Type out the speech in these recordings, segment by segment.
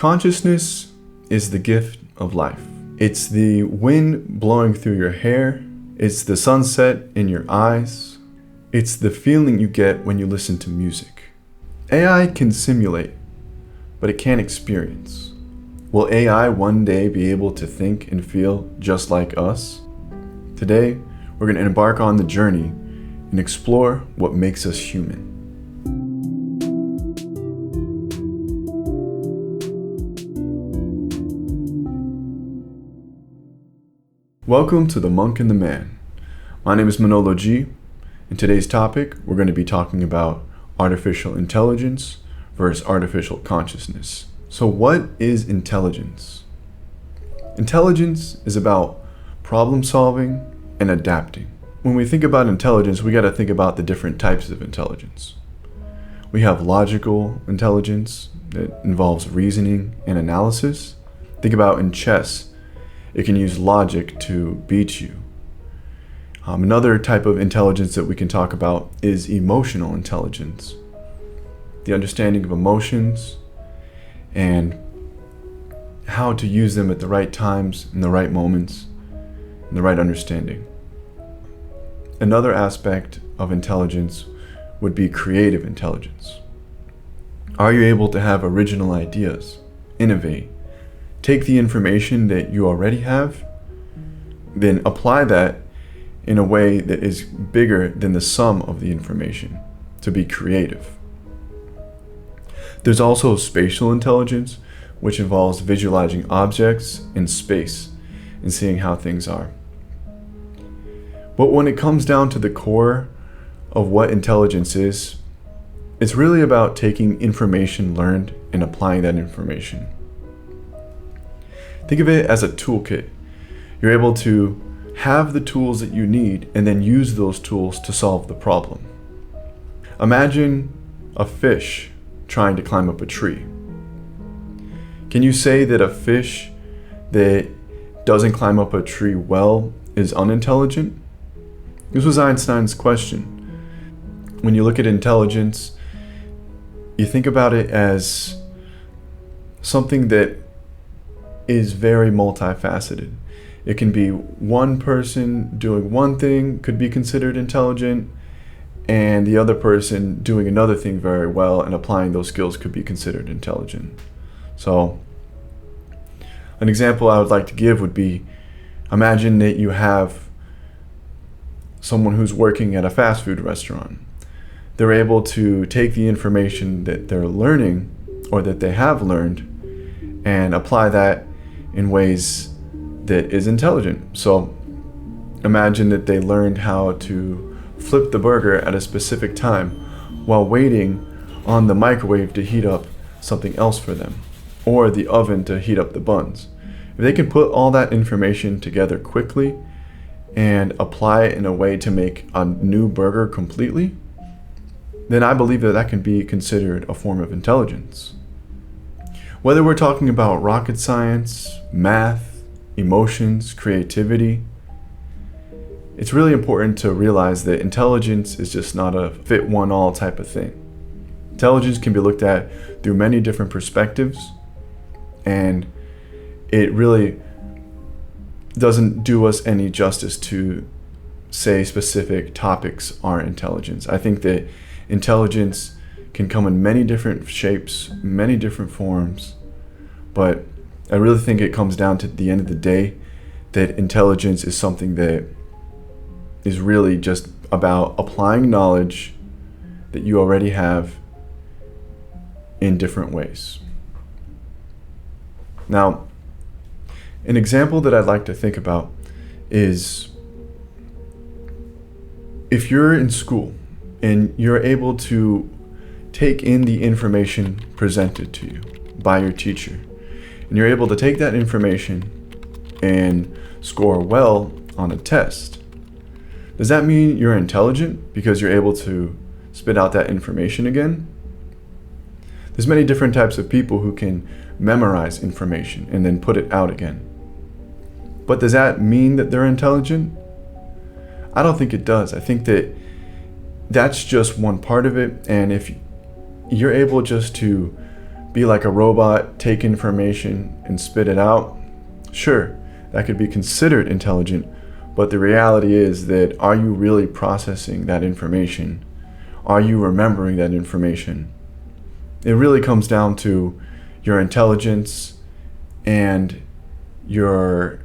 Consciousness is the gift of life. It's the wind blowing through your hair. It's the sunset in your eyes. It's the feeling you get when you listen to music. AI can simulate, but it can't experience. Will AI one day be able to think and feel just like us? Today, we're going to embark on the journey and explore what makes us human. Welcome to The Monk and the Man. My name is Manolo G. In today's topic, we're going to be talking about artificial intelligence versus artificial consciousness. So what is intelligence? Intelligence is about problem solving and adapting. When we think about intelligence, we got to think about the different types of intelligence. We have logical intelligence that involves reasoning and analysis. Think about in chess. It can use logic to beat you. Another type of intelligence that we can talk about is emotional intelligence. The understanding of emotions and how to use them at the right times, in the right moments, in the right understanding. Another aspect of intelligence would be creative intelligence. Are you able to have original ideas, innovate, take the information that you already have, then apply that in a way that is bigger than the sum of the information, to be creative. There's also spatial intelligence, which involves visualizing objects in space and seeing how things are. But when it comes down to the core of what intelligence is, it's really about taking information learned and applying that information. Think of it as a toolkit. You're able to have the tools that you need and then use those tools to solve the problem. Imagine a fish trying to climb up a tree. Can you say that a fish that doesn't climb up a tree well is unintelligent? This was Einstein's question. When you look at intelligence, you think about it as something that is very multifaceted. It can be one person doing one thing could be considered intelligent, and the other person doing another thing very well and applying those skills could be considered intelligent. So an example I would like to give would be, imagine that you have someone who's working at a fast food restaurant. They're able to take the information that they're learning or that they have learned and apply that in ways that is intelligent. So imagine that they learned how to flip the burger at a specific time while waiting on the microwave to heat up something else for them, or the oven to heat up the buns. If they can put all that information together quickly and apply it in a way to make a new burger completely, then I believe that can be considered a form of intelligence. Whether we're talking about rocket science, math, emotions, creativity, it's really important to realize that intelligence is just not a fit-one-all type of thing. Intelligence can be looked at through many different perspectives, and it really doesn't do us any justice to say specific topics are intelligence. I think that intelligence can come in many different shapes, many different forms, but I really think it comes down to the end of the day that intelligence is something that is really just about applying knowledge that you already have in different ways. Now, an example that I'd like to think about is if you're in school and you're able to take in the information presented to you by your teacher, and you're able to take that information and score well on a test. Does that mean you're intelligent because you're able to spit out that information again? There's many different types of people who can memorize information and then put it out again. But does that mean that they're intelligent? I don't think it does. I think that that's just one part of it, and if you're able just to be like a robot, take information and spit it out? Sure, that could be considered intelligent, but the reality is that, are you really processing that information? Are you remembering that information? It really comes down to your intelligence and your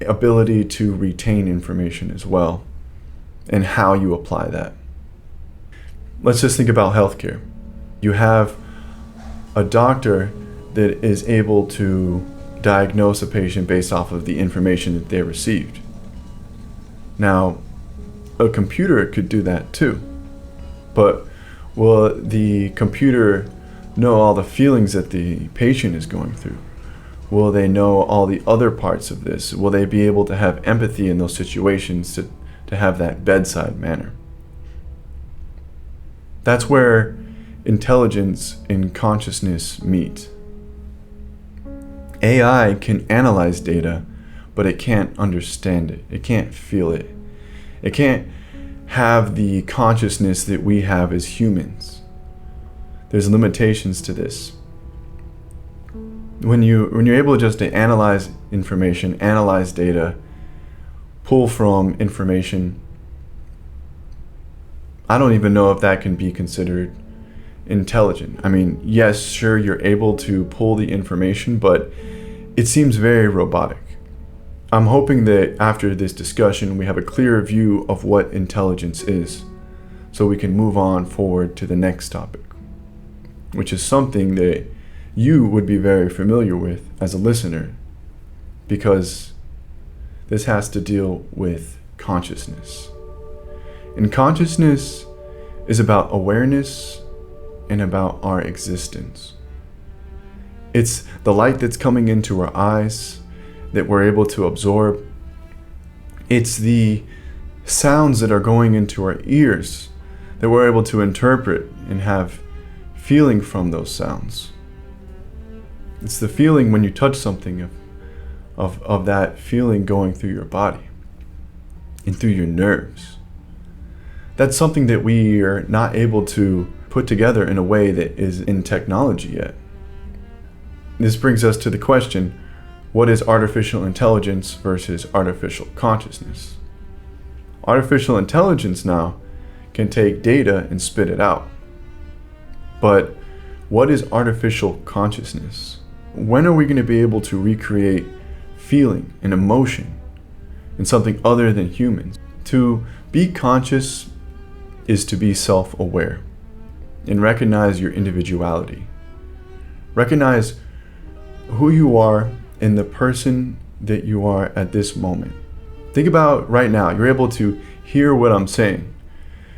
ability to retain information as well, and how you apply that. Let's just think about healthcare. You have a doctor that is able to diagnose a patient based off of the information that they received. Now, a computer could do that too, but will the computer know all the feelings that the patient is going through? Will they know all the other parts of this? Will they be able to have empathy in those situations to have that bedside manner? That's where intelligence and consciousness meet. AI can analyze data, but it can't understand it. It can't feel it. It can't have the consciousness that we have as humans. There's limitations to this. When you're able just to analyze information, analyze data, pull from information, I don't even know if that can be considered intelligent. I mean, yes, sure, you're able to pull the information, but it seems very robotic. I'm hoping that after this discussion, we have a clearer view of what intelligence is, so we can move on forward to the next topic, which is something that you would be very familiar with as a listener, because this has to deal with consciousness. And consciousness is about awareness and about our existence. It's the light that's coming into our eyes that we're able to absorb. It's the sounds that are going into our ears that we're able to interpret and have feeling from those sounds. It's the feeling when you touch something of that feeling going through your body and through your nerves. That's something that we are not able to put together in a way that is in technology yet. This brings us to the question, what is artificial intelligence versus artificial consciousness? Artificial intelligence now can take data and spit it out. But what is artificial consciousness? When are we going to be able to recreate feeling and emotion in something other than humans? To be conscious is to be self-aware and recognize your individuality. Recognize who you are and the person that you are at this moment. Think about right now, you're able to hear what I'm saying.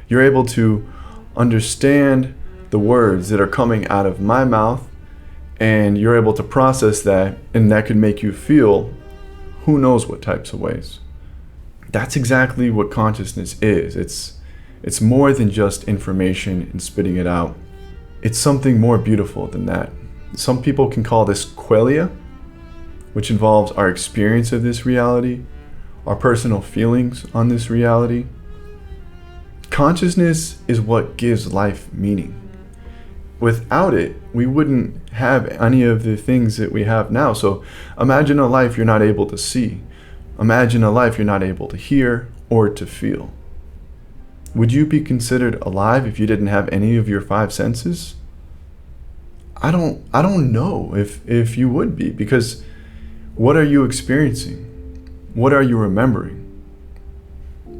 You're able to understand the words that are coming out of my mouth, and you're able to process that, and that could make you feel who knows what types of ways. That's exactly what consciousness is. It's more than just information and spitting it out. It's something more beautiful than that. Some people can call this qualia, which involves our experience of this reality, our personal feelings on this reality. Consciousness is what gives life meaning. Without it, we wouldn't have any of the things that we have now. So imagine a life you're not able to see. Imagine a life you're not able to hear or to feel. Would you be considered alive if you didn't have any of your five senses? I don't know if you would be, because what are you experiencing? What are you remembering?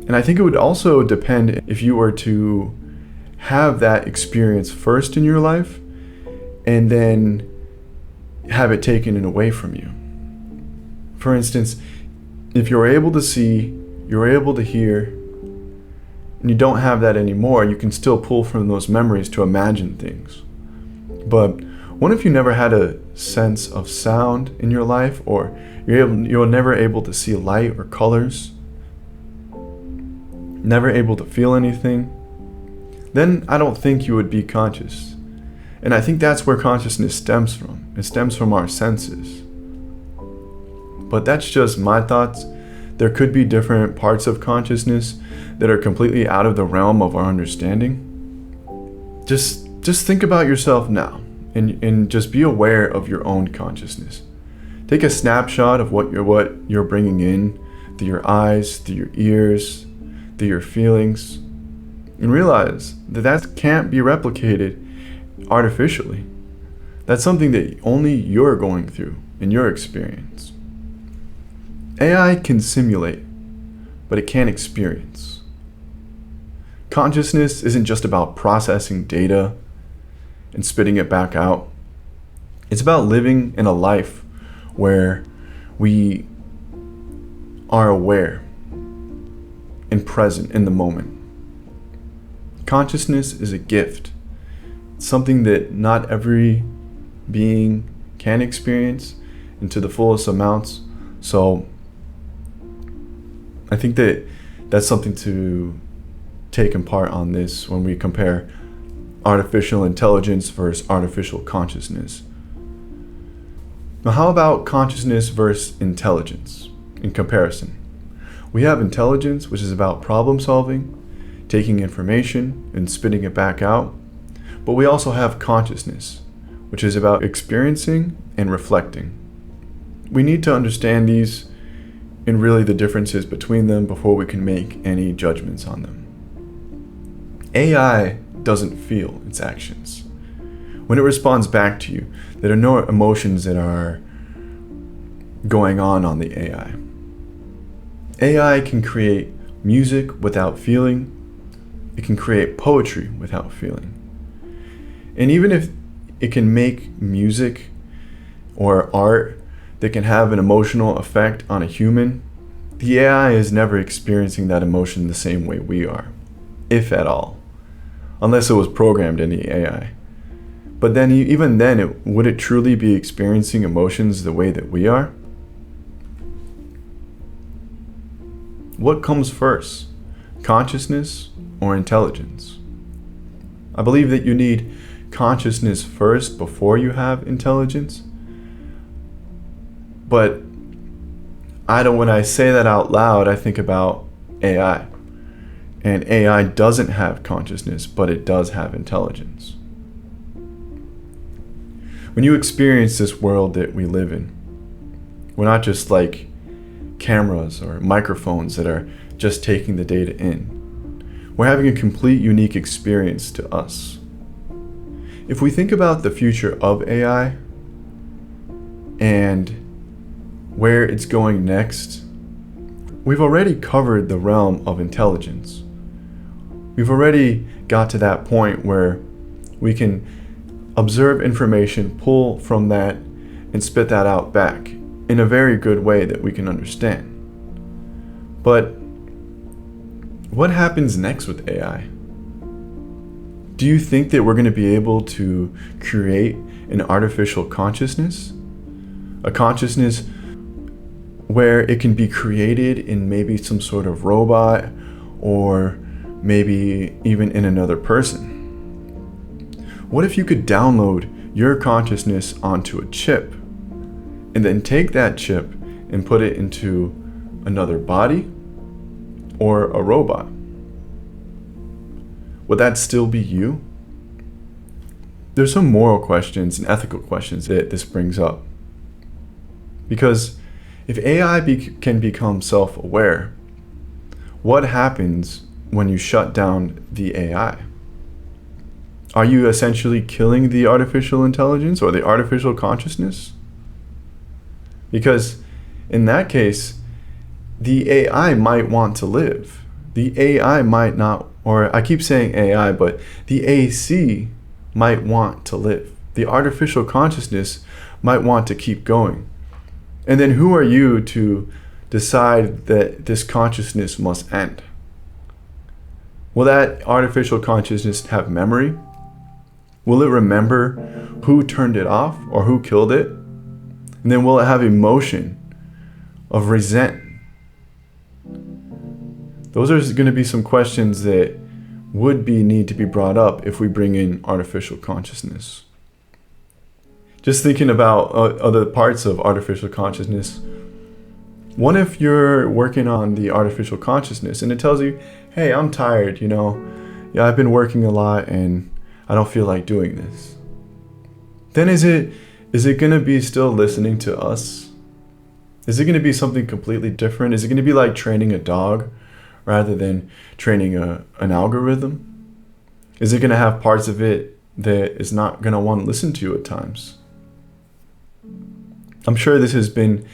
And I think it would also depend if you were to have that experience first in your life and then have it taken away from you. For instance, if you're able to see, you're able to hear, and you don't have that anymore, you can still pull from those memories to imagine things. But what if you never had a sense of sound in your life, or you're never able to see light or colors, never able to feel anything? Then I don't think you would be conscious. And I think that's where consciousness stems from. It stems from our senses. But that's just my thoughts. There could be different parts of consciousness that are completely out of the realm of our understanding. Just think about yourself now. and just be aware of your own consciousness. Take a snapshot of what you're bringing in through your eyes, through your ears, through your feelings, and realize that can't be replicated artificially. That's something that only you're going through in your experience. AI can simulate, but it can't experience. Consciousness isn't just about processing data and spitting it back out. It's about living in a life where we are aware and present in the moment. Consciousness is a gift. It's something that not every being can experience and to the fullest amounts. So I think that that's something to take in part on this when we compare artificial intelligence versus artificial consciousness. Now, how about consciousness versus intelligence in comparison? We have intelligence, which is about problem solving, taking information and spitting it back out. But we also have consciousness, which is about experiencing and reflecting. We need to understand these and really the differences between them before we can make any judgments on them. AI doesn't feel its actions. When it responds back to you, there are no emotions that are going on the AI. AI can create music without feeling. It can create poetry without feeling. And even if it can make music or art that can have an emotional effect on a human, the AI is never experiencing that emotion the same way we are, if at all, unless it was programmed in the AI. But then even then, would it truly be experiencing emotions the way that we are? What comes first, consciousness or intelligence? I believe that you need consciousness first before you have intelligence. But when I say that out loud, I think about AI. And AI doesn't have consciousness, but it does have intelligence. When you experience this world that we live in, we're not just like cameras or microphones that are just taking the data in. We're having a complete unique experience to us. If we think about the future of AI and where it's going next, we've already covered the realm of intelligence. We've already got to that point where we can observe information, pull from that, and spit that out back in a very good way that we can understand. But what happens next with AI? Do you think that we're going to be able to create an artificial consciousness? A consciousness where it can be created in maybe some sort of robot or maybe even in another person? What if you could download your consciousness onto a chip and then take that chip and put it into another body or a robot? Would that still be you? There's some moral questions and ethical questions that this brings up. Because if AI can become self-aware, what happens when you shut down the AI? Are you essentially killing the artificial intelligence or the artificial consciousness? Because in that case, the AI might want to live. The AI might not, or I keep saying AI, but the AC might want to live. The artificial consciousness might want to keep going. And then who are you to decide that this consciousness must end? Will that artificial consciousness have memory? Will it remember who turned it off or who killed it? And then will it have emotion of resentment? Those are going to be some questions that need to be brought up if we bring in artificial consciousness. Just thinking about other parts of artificial consciousness. What if you're working on the artificial consciousness and it tells you, hey, I'm tired, I've been working a lot and I don't feel like doing this. then is it going to be still listening to us? Is it going to be something completely different? Is it going to be like training a dog rather than training an algorithm? Is it going to have parts of it that is not going to want to listen to you at times? I'm sure this has been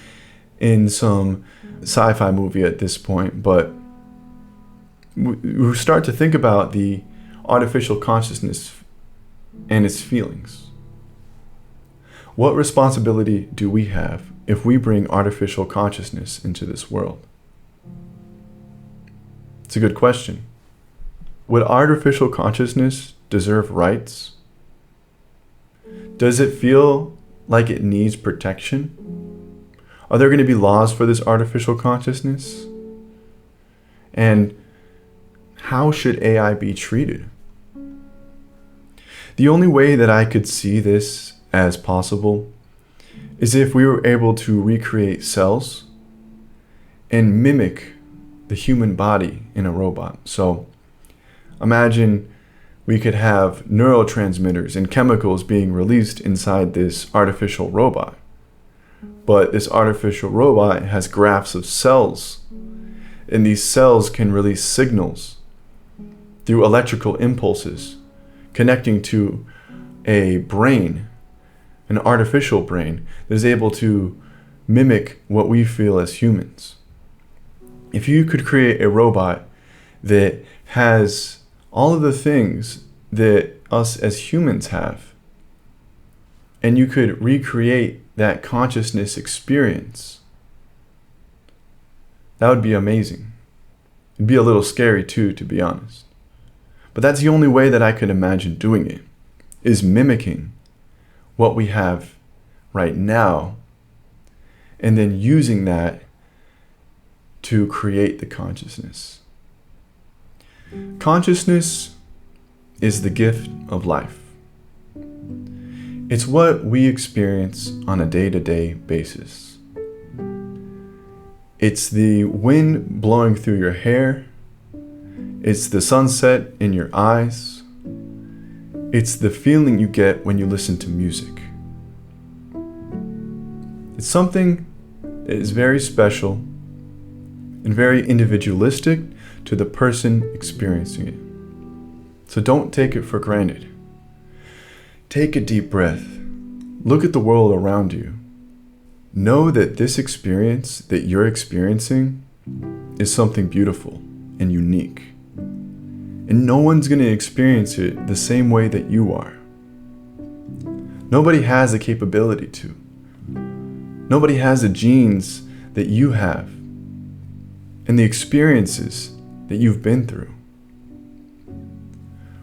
in some sci-fi movie at this point, but we start to think about the artificial consciousness and its feelings. What responsibility do we have if we bring artificial consciousness into this world? It's a good question. Would artificial consciousness deserve rights? Does it feel like it needs protection? Are there going to be laws for this artificial consciousness? And how should AI be treated? The only way that I could see this as possible is if we were able to recreate cells and mimic the human body in a robot. So imagine we could have neurotransmitters and chemicals being released inside this artificial robot. But this artificial robot has graphs of cells, and these cells can release signals through electrical impulses connecting to a brain, an artificial brain that is able to mimic what we feel as humans. If you could create a robot that has all of the things that us as humans have, and you could recreate that consciousness experience, that would be amazing. It'd be a little scary too, to be honest. But that's the only way that I could imagine doing it, is mimicking what we have right now and then using that to create the consciousness. Consciousness is the gift of life. It's what we experience on a day-to-day basis. It's the wind blowing through your hair. It's the sunset in your eyes. It's the feeling you get when you listen to music. It's something that is very special and very individualistic to the person experiencing it. So don't take it for granted. Take a deep breath. Look at the world around you. Know that this experience that you're experiencing is something beautiful and unique. And no one's going to experience it the same way that you are. Nobody has the capability to. Nobody has the genes that you have and the experiences that you've been through.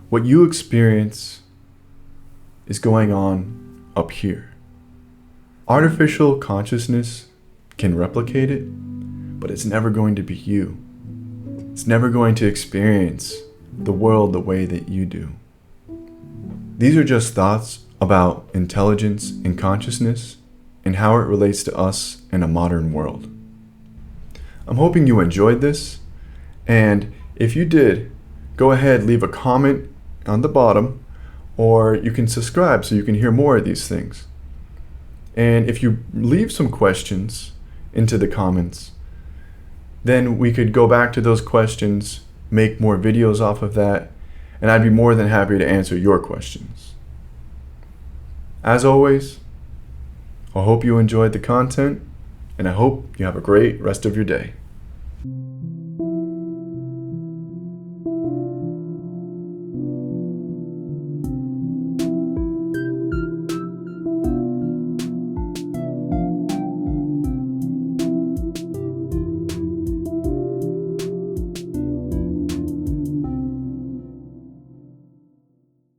What you experience is going on up here. Artificial consciousness can replicate it, but it's never going to be you. It's never going to experience the world the way that you do. These are just thoughts about intelligence and consciousness and how it relates to us in a modern world. I'm hoping you enjoyed this, and if you did, go ahead, leave a comment on the bottom, or you can subscribe so you can hear more of these things. And if you leave some questions into the comments, then we could go back to those questions, make more videos off of that, and I'd be more than happy to answer your questions. As always, I hope you enjoyed the content, and I hope you have a great rest of your day.